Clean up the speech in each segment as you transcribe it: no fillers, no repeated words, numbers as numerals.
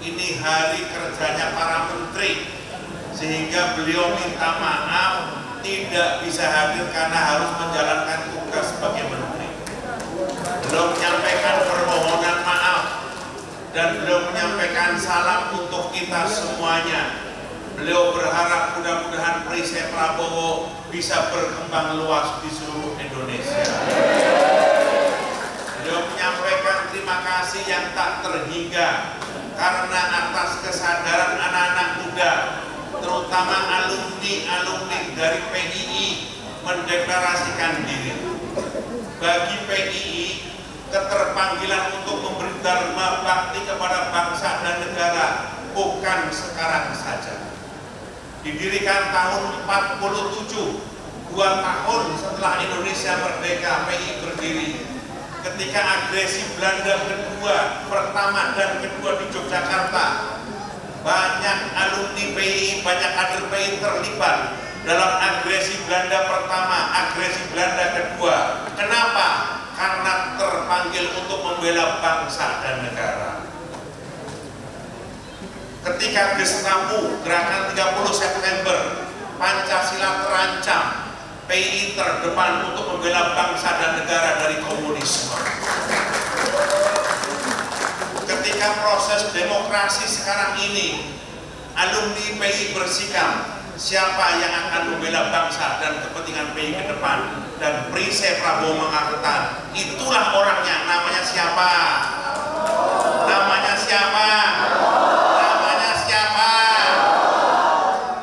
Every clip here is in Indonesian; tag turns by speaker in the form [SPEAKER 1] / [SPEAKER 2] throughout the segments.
[SPEAKER 1] ini hari kerjanya para menteri, sehingga beliau minta maaf tidak bisa hadir karena harus menjalankan tugas sebagai menteri. Beliau menyampaikan permohonan maaf dan beliau menyampaikan salam untuk kita semuanya. Beliau berharap mudah-mudahan Perisai Prabowo bisa berkembang luas di seluruh Indonesia. Beliau menyampaikan terima kasih yang tak terhingga karena atas kesadaran anak-anak muda, terutama alumni dari PII, mendeklarasikan diri. Bagi PII, keterpanggilan untuk memberi dharma bakti kepada bangsa dan negara bukan sekarang saja. Didirikan tahun 47, 2 tahun setelah Indonesia merdeka, PII berdiri. Ketika agresi Belanda kedua, pertama dan kedua di Yogyakarta, banyak alumni PII, banyak kader PII terlibat dalam agresi Belanda pertama, agresi Belanda kedua. Kenapa? Karena terpanggil untuk membela bangsa dan negara. Ketika Gestapo, gerakan 30 September, Pancasila terancam, PII terdepan untuk membela bangsa dan negara dari komunisme. Ketika proses demokrasi sekarang ini, alumni PII bersikap, siapa yang akan membela bangsa dan kepentingan PII ke depan? Dan Perisai Prabowo mengatakan, itulah orangnya. Namanya siapa? Namanya siapa? Namanya siapa?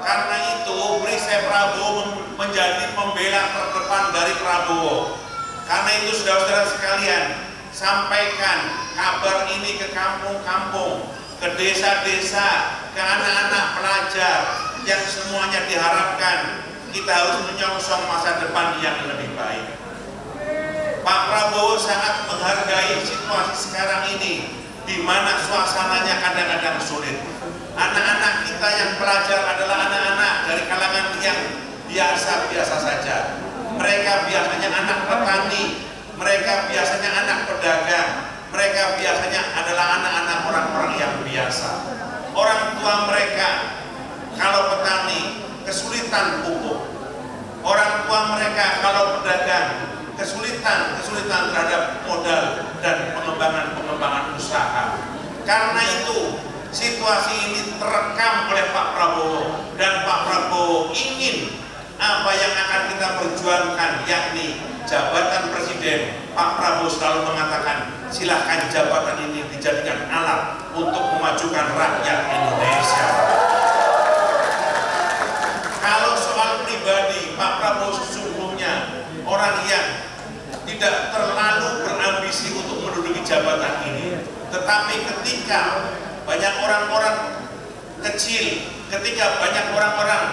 [SPEAKER 1] Karena itu Perisai Prabowo menjadi pembela terdepan dari Prabowo. Karena itu saudara-saudara sekalian, sampaikan kabar ini ke kampung-kampung, ke desa-desa, ke anak-anak pelajar yang semuanya diharapkan kita harus menyongsong masa depan yang lebih baik. Pak Prabowo sangat menghargai situasi sekarang ini, di mana suasananya kadang-kadang sulit. Anak-anak kita yang pelajar adalah anak-anak dari kalangan yang biasa-biasa saja. Mereka biasanya anak petani, mereka biasanya anak pedagang, mereka biasanya adalah anak-anak orang-orang yang biasa. Orang tua mereka, kalau petani, kesulitan pupuk. Orang tua mereka kalau pedagang, kesulitan terhadap modal dan pengembangan usaha. Karena itu situasi ini terekam oleh Pak Prabowo, dan Pak Prabowo ingin apa yang akan kita perjuangkan, yakni jabatan presiden. Pak Prabowo selalu mengatakan, silahkan jabatan ini dijadikan alat untuk memajukan rakyat Indonesia. Kalau soal pribadi, Pak Prabowo sesungguhnya orang yang tidak terlalu berambisi untuk menduduki jabatan ini. Tetapi ketika banyak orang-orang kecil, ketika banyak orang-orang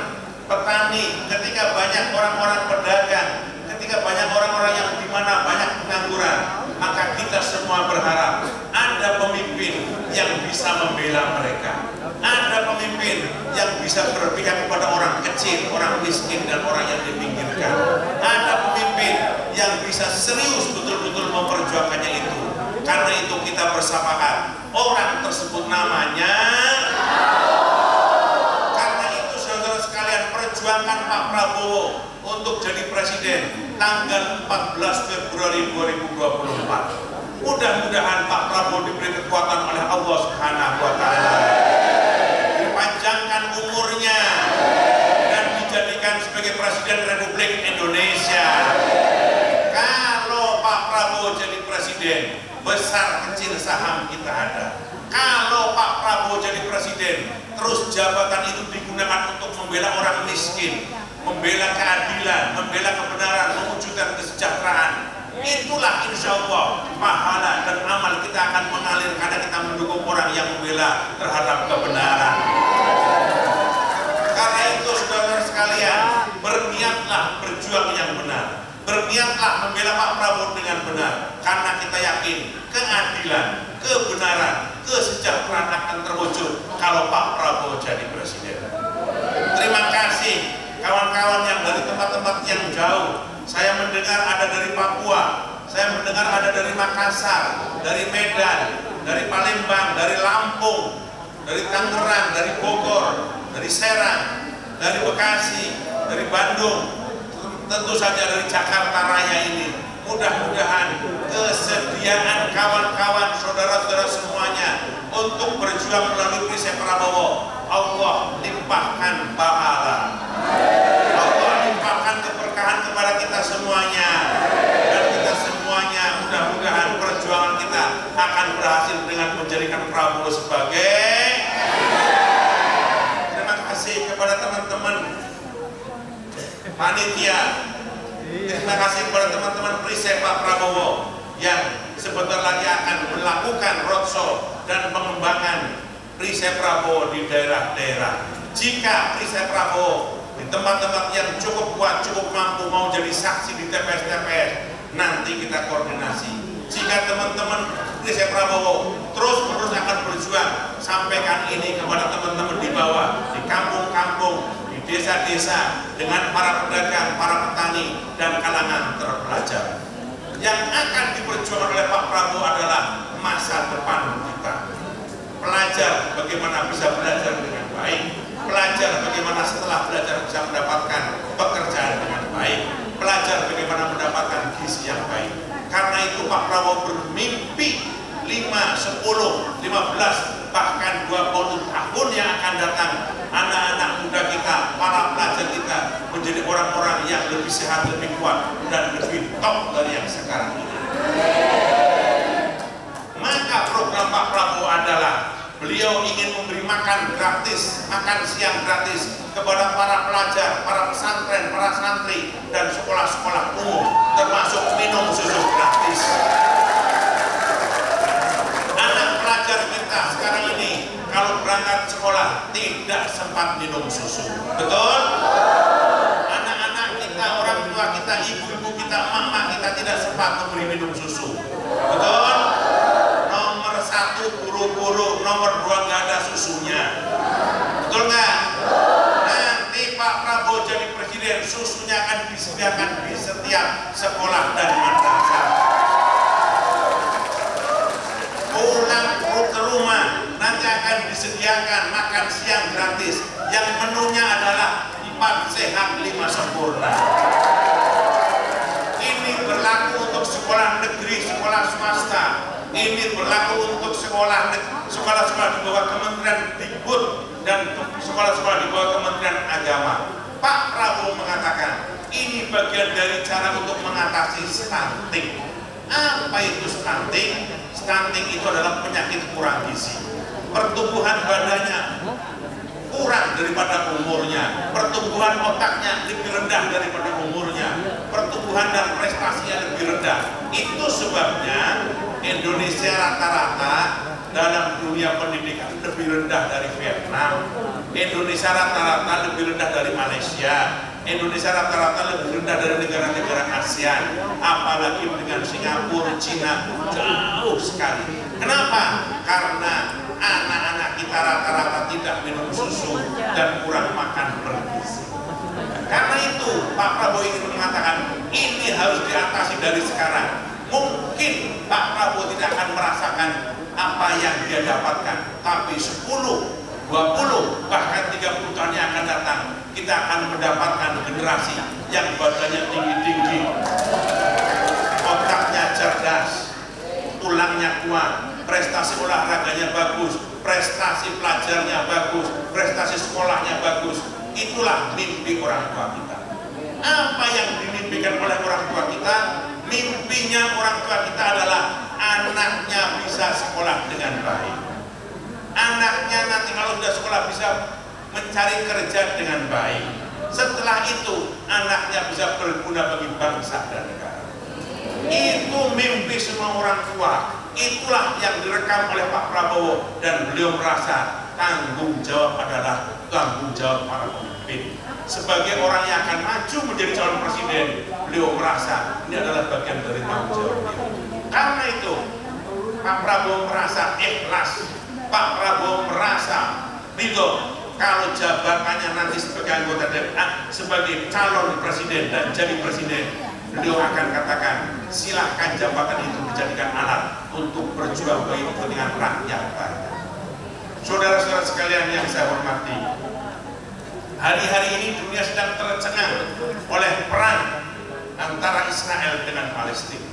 [SPEAKER 1] petani, ketika banyak orang-orang pedagang, ketika banyak orang-orang yang dimana banyak pengangguran, maka kita semua berharap ada pemimpin yang bisa membela mereka. Ada pemimpin yang bisa berpihak kepada orang kecil, orang miskin, dan orang yang dipinggirkan. Ada pemimpin yang bisa serius betul-betul memperjuangkannya itu. Karena itu kita bersepakat, orang tersebut namanya. Karena itu saudara sekalian, perjuangkan Pak Prabowo untuk jadi presiden tanggal 14 Februari 2024. Mudah-mudahan Pak Prabowo diberi kekuatan oleh Allah Subhanahu wa Ta'ala, dipanjangkan umurnya, dan dijadikan sebagai Presiden Republik Indonesia. Kalau Pak Prabowo jadi presiden, besar kecil saham kita ada. Kalau Pak Prabowo jadi presiden, terus jabatan itu digunakan untuk membela orang miskin, membela keadilan, membela kebenaran, mewujudkan kesejahteraan, itulah insya Allah pahala dan amal kita akan mengalir karena kita mendukung orang yang membela terhadap kebenaran. Karena itu saudara sekalian, berniatlah berjuang yang benar, berniatlah membela Pak Prabowo dengan benar, karena kita yakin keadilan, kebenaran, kesejahteraan akan terwujud kalau Pak Prabowo jadi presiden. Terima kasih kawan-kawan yang dari tempat-tempat yang jauh. Saya mendengar ada dari Papua, saya mendengar ada dari Makassar, dari Medan, dari Palembang, dari Lampung, dari Tangerang, dari Bogor, dari Serang, dari Bekasi, dari Bandung, tentu saja dari Jakarta Raya ini. Mudah-mudahan kesediaan kawan-kawan, saudara-saudara semuanya untuk berjuang melalui Prisep Prabowo, Allah limpahkan pahala, Allah limpahkan keberkahan kepada kita semuanya, dan kita semuanya mudah-mudahan perjuangan kita akan berhasil dengan menjadikan Prabowo sebagai. Terima kasih kepada teman-teman panitia, terima kasih kepada teman-teman Prisep Pak Prabowo yang sebentar lagi akan melakukan roadshow dan pengembangan Prisep Prabowo di daerah-daerah. Jika Prisep Prabowo di tempat-tempat yang cukup kuat, cukup mampu mau jadi saksi di TPS-TPS, nanti kita koordinasi. Jika teman-teman Prisep Prabowo terus-menerus akan berjuang, sampaikan ini kepada teman-teman di bawah, di kampung-kampung, di desa-desa, dengan para pedagang, para petani, dan kalangan terpelajar. Yang akan diperjuangkan oleh Pak Prabowo adalah masa depan kita. Pelajar bagaimana bisa belajar dengan baik, pelajar bagaimana setelah belajar bisa mendapatkan pekerjaan dengan baik, pelajar bagaimana mendapatkan gizi yang baik. Karena itu Pak Prabowo bermimpi 5, 10, 15, bahkan 20 tahun yang akan datang, anak-anak muda kita, para pelajar kita menjadi orang-orang yang lebih sehat, lebih kuat, dan lebih top dari yang sekarang ini. Maka program Pak Prabowo adalah beliau ingin memberi makan gratis, makan siang gratis kepada para pelajar, para pesantren, para santri, dan sekolah-sekolah umum, termasuk minum susu gratis. Anak pelajar kita sekarang ini kalau berangkat sekolah tidak sempat minum susu, betul? Anak-anak kita, orang tua kita, ibu-ibu kita, emak-emak kita tidak sempat memberi minum susu, betul? Nomor 1 guru-guru, nomor 2 nggak ada susunya, betul nggak? Nanti Pak Prabowo jadi presiden, susunya akan disediakan di setiap sekolah dan madrasah. Pulang ke rumah nanti akan disediakan makan siang gratis yang menunya adalah 4 sehat 5 sempurna. Ini berlaku untuk sekolah negeri, sekolah swasta. Ini berlaku untuk sekolah-sekolah di bawah Kementerian Dikbud dan sekolah-sekolah di bawah Kementerian Agama. Pak Prabowo mengatakan ini bagian dari cara untuk mengatasi stunting. Apa itu stunting? Stunting itu adalah penyakit kurang gizi. Pertumbuhan badannya kurang daripada umurnya, pertumbuhan otaknya lebih rendah daripada umurnya, pertumbuhan dan prestasinya lebih rendah. Itu sebabnya Indonesia rata-rata dalam dunia pendidikan lebih rendah dari Vietnam, Indonesia rata-rata lebih rendah dari Malaysia, Indonesia rata-rata lebih rendah dari negara-negara ASEAN, apalagi dengan Singapura, Cina, jauh sekali. Kenapa? Karena anak-anak kita rata-rata tidak minum susu dan kurang makan bergizi. Karena itu Pak Prabowo ingin mengatakan ini harus diatasi dari sekarang. Mungkin Pak Prabowo tidak akan merasakan apa yang dia dapatkan, tapi 10, 20, bahkan 30 tahun yang akan datang, kita akan mendapatkan generasi yang badannya tinggi-tinggi, otaknya cerdas, tulangnya kuat, prestasi olahraganya bagus, prestasi pelajarnya bagus, prestasi sekolahnya bagus. Itulah mimpi orang tua kita. Apa yang dimimpikan oleh orang tua kita? Mimpinya orang tua kita adalah anaknya bisa sekolah dengan baik. Anaknya nanti kalau sudah sekolah bisa mencari kerja dengan baik. Setelah itu anaknya bisa berguna bagi bangsa dan negara. Itu mimpi semua orang tua. Itulah yang direkam oleh Pak Prabowo, dan beliau merasa tanggung jawab adalah tanggung jawab para pemimpin. Sebagai orang yang akan maju menjadi calon presiden, beliau merasa ini adalah bagian dari tanggung jawab beliau. Karena itu Pak Prabowo merasa ikhlas, Pak Prabowo merasa ridho kalau jabatannya nanti sebagai anggota DPR, sebagai calon presiden dan jadi presiden. Beliau akan katakan silahkan jabatan itu dijadikan alat untuk berjuang bagi kepentingan rakyat banyak. Saudara-saudara sekalian yang saya hormati, hari-hari ini dunia sedang tercengang oleh perang antara Israel dengan Palestina.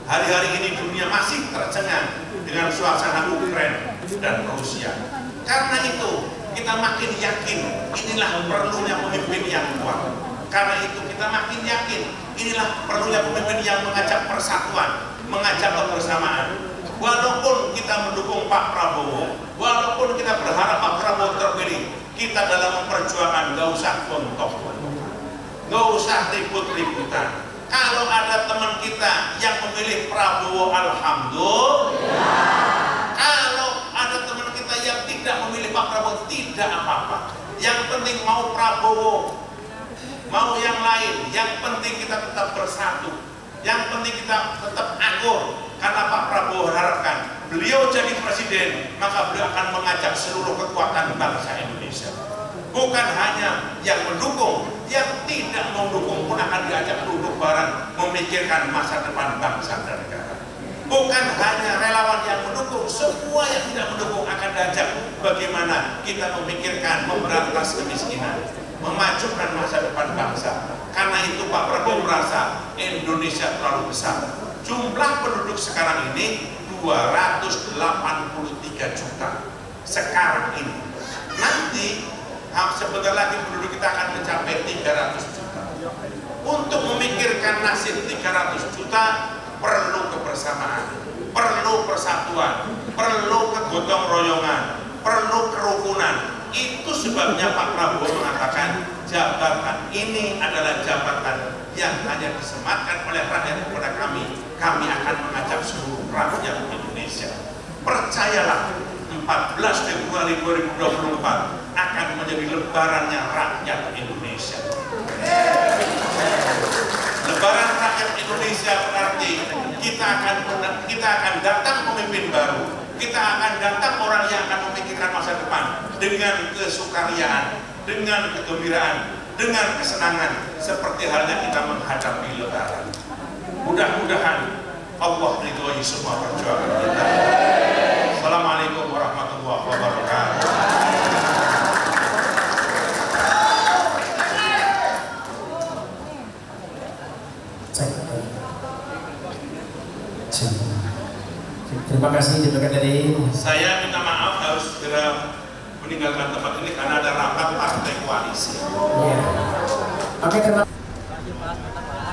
[SPEAKER 1] Hari-hari ini dunia masih tercengang dengan suasana Ukraina dan Rusia. Karena itu kita makin yakin inilah perlunya pemimpin yang kuat. Karena itu kita makin yakin inilah perlunya pemimpin yang mengajak persatuan, mengajak kebersamaan. Walaupun kita mendukung Pak Prabowo, walaupun kita berharap Pak Prabowo terpilih, kita dalam memperjuangkan gak usah gontok, gak usah ribut-ributan. Kalau ada teman kita yang memilih Prabowo, alhamdulillah. Kalau ada teman kita yang tidak memilih Pak Prabowo, tidak apa-apa. Yang penting mau Prabowo, mau yang lain, yang penting kita tetap bersatu. Yang penting kita tetap akur, karena Pak Prabowo harapkan beliau jadi presiden, maka beliau akan mengajak seluruh kekuatan bangsa Indonesia. Bukan hanya yang mendukung, yang tidak mendukung pun akan diajak duduk bareng memikirkan masa depan bangsa dan negara. Bukan hanya relawan yang mendukung, semua yang tidak mendukung akan diajak bagaimana kita memikirkan memberantas kemiskinan, memajukan masa depan bangsa. Karena itu Pak Prabowo merasa Indonesia terlalu besar. Jumlah penduduk sekarang ini 283 juta sekarang ini. Nanti sebentar lagi penduduk kita akan mencapai 300 juta. Untuk memikirkan nasib 300 juta perlu kebersamaan, perlu persatuan, perlu kegotong royongan, perlu kerukunan. Itu sebabnya Pak Prabowo mengatakan jabatan ini adalah jabatan yang hanya disematkan oleh rakyat kepada kami. Kami akan mengajak seluruh rakyat Indonesia. Percayalah, 14 Februari 2024 akan menjadi lebarannya rakyat Indonesia. Lebaran rakyat Indonesia berarti kita akan datang pemimpin baru. Kita akan datang orang yang akan memikirkan masa depan dengan kesukariaan, dengan kegembiraan, dengan kesenangan, seperti halnya kita menghadapi lebaran. Mudah-mudahan Allah ridhoi semua perjuangan kita. Assalamualaikum warahmatullahi wabarakatuh.
[SPEAKER 2] Terima kasih juga dari.
[SPEAKER 1] Saya minta maaf harus segera meninggalkan tempat ini karena ada rapat partai koalisi.
[SPEAKER 2] Ya. Oke, terima kasih.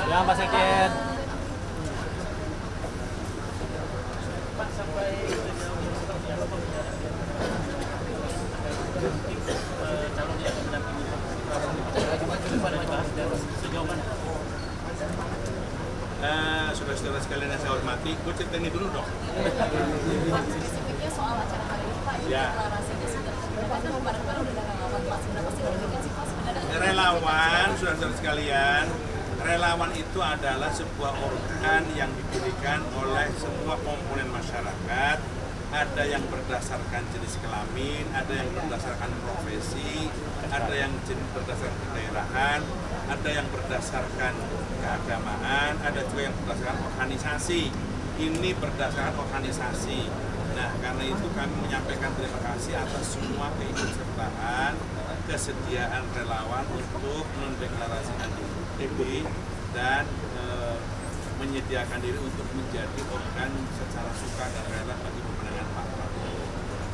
[SPEAKER 3] Ya, Pak Sekjen.
[SPEAKER 1] Saudara-saudara sekalian yang saya hormati, gue cerita ini dulu dong.
[SPEAKER 4] Spesifiknya soal acara hari ini Pak, ini deklarasinya sudah kemarin-kemarin udah relawan Pak, seberapa signifikan sih Pak sebenarnya?
[SPEAKER 1] Relawan, saudara-saudara sekalian, relawan itu adalah sebuah organ yang didirikan oleh semua komponen masyarakat. Ada yang berdasarkan jenis kelamin, ada yang berdasarkan profesi, ada yang berdasarkan kedaerahan, ada yang berdasarkan keagamaan, ada juga yang berdasarkan organisasi. Ini berdasarkan organisasi. Nah, karena itu kami menyampaikan terima kasih atas semua keikutsertaan, kesediaan relawan untuk mendeklarasikan diri dan menyediakan diri untuk menjadi organ secara suka dan rela bagi pemenangan Pak Prabowo.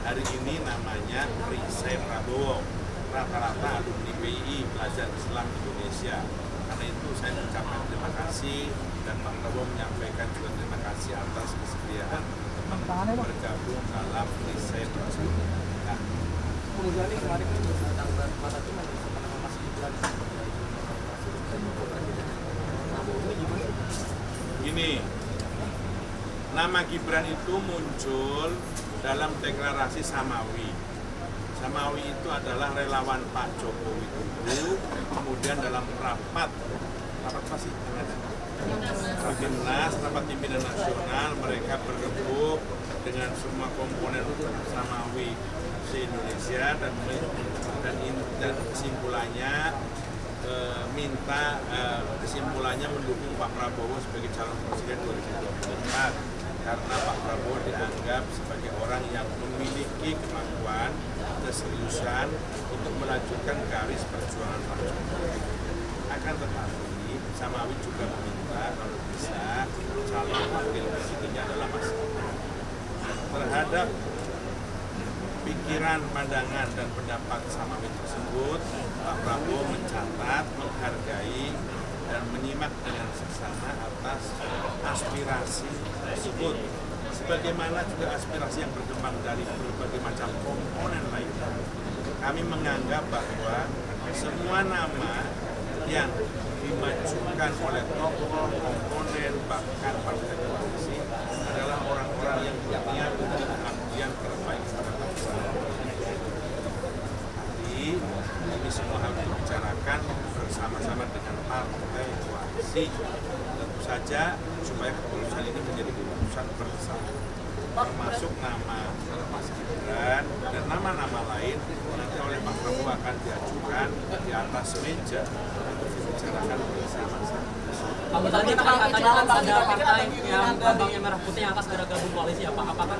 [SPEAKER 1] Hari ini namanya Perisai Prabowo. Rata-rata alumni PII, Pelajar Islam Indonesia. Karena itu saya mengucapkan terima kasih dan Pak Prabowo menyampaikan juga terima kasih atas kesediaan teman-teman bergabung dalam Perisai tersebut. Nah,
[SPEAKER 3] Kemarin tanggal 4 itu masih
[SPEAKER 1] gini, nama Gibran itu muncul dalam deklarasi Samawi. Samawi itu adalah relawan Pak Jokowi dulu, kemudian dalam rapat apa sih? Rapimnas, rapat pimpinan nasional, mereka berembuk dengan semua komponen Samawi se-Indonesia dan kesimpulannya kesimpulannya mendukung Pak Prabowo sebagai calon presiden 2024 karena Pak Prabowo dianggap sebagai orang yang memiliki kemampuan, keputusan untuk melanjutkan garis perjuangan Pak Jokowi. Akan tetapi Samawi juga meminta kalau bisa calon wakil presidennya adalah Mas Gibran. Terhadap pikiran, pandangan, dan pendapat Samawi tersebut, Pak Prabowo mencatat, menghargai, dan menyimak dengan seksama atas aspirasi tersebut. Sebagaimana juga aspirasi yang berkembang dari berbagai macam komponen lainnya. Kami menganggap bahwa semua nama yang dimajukan oleh tokoh, komponen, bahkan partai koalisi adalah orang-orang yang berniat untuk pengabdian terbaik kepada bangsa. Jadi, ini semua harus dibicarakan bersama-sama dengan partai koalisi. Tentu saja supaya keputusan ini menjadi keputusan bersama, termasuk nama Mas Gibran dan nama-nama lain nanti oleh Pak Prabowo akan diajukan di atas meja untuk dibicarakan bersama-sama.
[SPEAKER 3] Kamu tadi katanya kan ada partai yang lambangnya merah putih yang akan segera gabung koalisi ya Pak. Apakah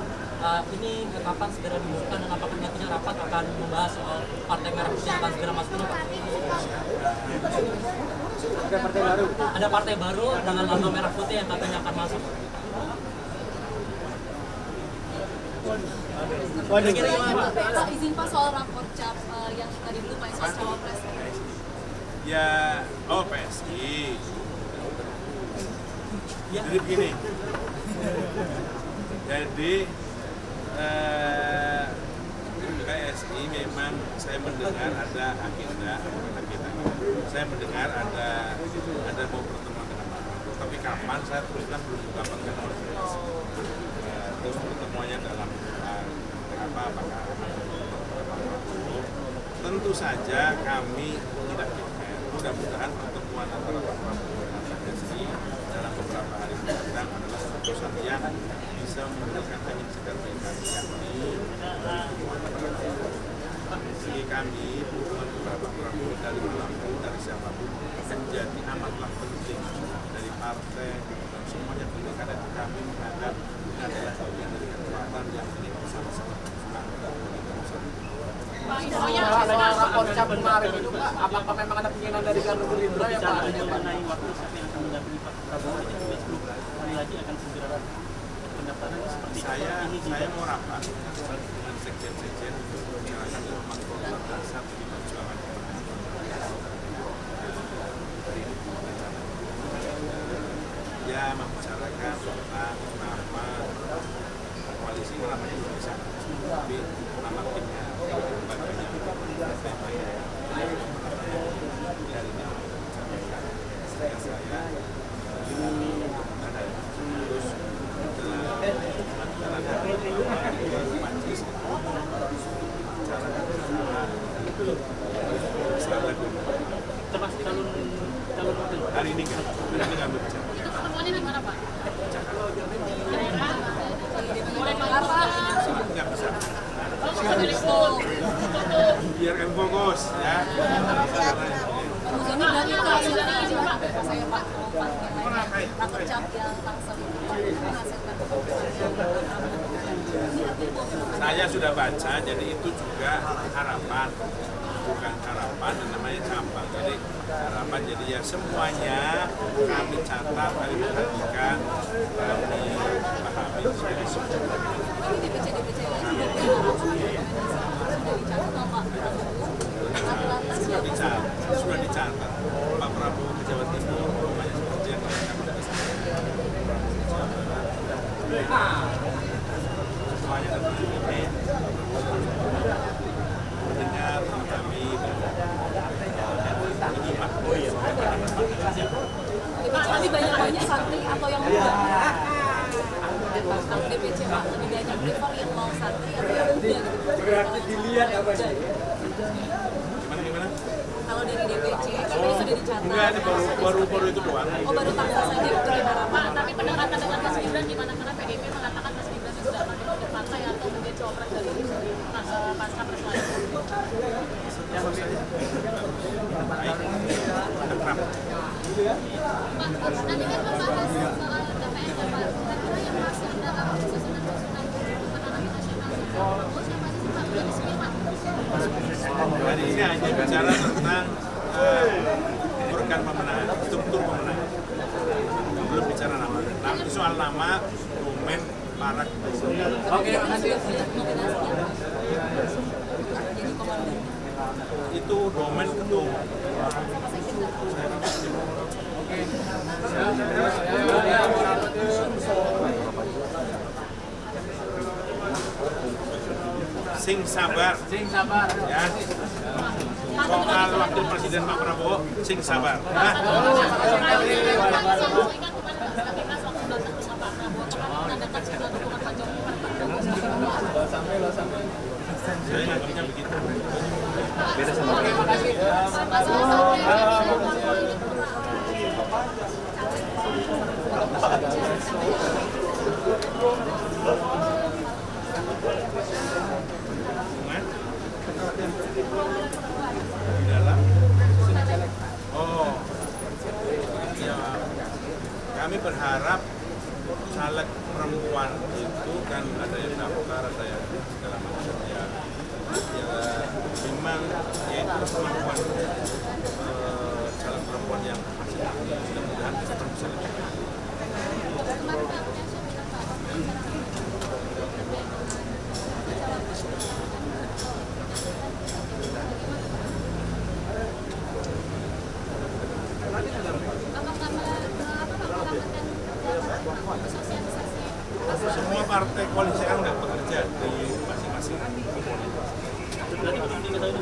[SPEAKER 3] ini kapan segera diumumkan dan apakah nantinya rapat akan membahas soal partai merah putih yang akan segera masuk ini Pak? Ada partai baru. Ada partai baru dengan lambang merah putih yang katanya akan masuk.
[SPEAKER 4] Pak, izin Pak soal rapor cap yang tadi dulu Pak soal cawapres.
[SPEAKER 1] Ya, oh PSI. Jadi begini. Jadi PSI memang saya mendengar ada agenda, saya mendengar ada mau pertemuan dengan Pak Prabowo, tapi kapan saya terus terang belum mendapatkan konfirmasi. Terus pertemuannya dalam apakah tentu saja kami tidak pikir. Mudah-mudahan pertemuan antara Pak Prabowo dan PSI dalam beberapa hari mendatang adalah keputusan yang bisa memberikan angin segar bagi kami, bagi kami dukungan kepada Pak Prabowo dari manapun, dari siapapun menjadi amatlah penting dari partai dan semuanya penting karena kami menganggap ini adalah bagian dari kekuatan yang ini bersama-sama
[SPEAKER 5] Pak, rapor cap kemarin itu Pak, apakah memang ada keinginan dari Garda Gerindra ya Pak?
[SPEAKER 3] Mengenai waktu siapa yang akan mendampingi Pak Prabowo itu juga 10 hari lagi akan segera pendaftaran seperti
[SPEAKER 1] saya mau rapat dengan sekjen-sekjen menjalankan memang koordinasi satu di perjuangan ya membicarakan tentang nama koalisi nama Indonesia tapi nama timnya bagiannya temanya dari ini saya terus
[SPEAKER 3] termasuk calon wakil
[SPEAKER 1] hari ini kan nggak berbicara.
[SPEAKER 4] Itu pertemuannya di mana Pak?
[SPEAKER 1] Nggak bisa.
[SPEAKER 4] Biar
[SPEAKER 1] Biarkan fokus ya.
[SPEAKER 4] Muzani dari hasilnya ini Pak, saya Pak rapor cap yang Tangsel itu menghasilkan
[SPEAKER 1] Saya sudah baca, jadi itu juga harapan, bukan harapan, namanya cabang. Jadi harapan, jadi ya semuanya kami catat, kami perhatikan, kami pahami. Jadi semua.
[SPEAKER 4] Ini DPC lain sudah dicatat Pak
[SPEAKER 1] Sudah dicatat. Pak Prabowo ke Jawa Timur, namanya seperti yang semuanya tentang ini mendengar kami dan menyimak.
[SPEAKER 4] Lebih banyak santri atau yang muda? DPC Pak, lebih banyak prefer yang mau santri atau yang muda?
[SPEAKER 5] Berarti dilihat apa sih?
[SPEAKER 1] Gimana?
[SPEAKER 4] Kalau dari DPC, tapi sudah dicatat.
[SPEAKER 1] Enggak, ini baru itu doang.
[SPEAKER 4] Oh, baru Tangsel saja itu gimana Pak?
[SPEAKER 6] Tapi pendekatan dengan Mas Gibran gimana? Karena PDIP mengatakan Mas Gibran itu sudah makin ke partai atau menjadi cawapres dari pasca persoalan.
[SPEAKER 1] Ya, maksudnya baik, tetap.
[SPEAKER 6] Pak, nanti kan membahas soal TPS ya Pak. Kira-kira yang masuk dalam susunan pemenangan nasional. Oh, siapa sih Pak? Sudah di-spill Pak?
[SPEAKER 1] ini hanya bicara tentang organ pemenangan, struktur pemenangan. Belum bicara nama. Nanti soal nama, domain para
[SPEAKER 5] Oke, makasih.
[SPEAKER 1] itu domain ketum. Sing sabar, ya. Soal wakil presiden Pak Prabowo, sing sabar. Ya. Saya nganggapnya begitu. Beda sama. Di dalam ya, kami berharap caleg perempuan itu kan ada yang daftar, ada yang segala macam ya memang itu kemampuan caleg perempuan yang masih aktif, mudah-mudahan bisa lebih. Semua partai koalisi kan nggak bekerja di masing-masing komponen.
[SPEAKER 3] Berarti belum diketahui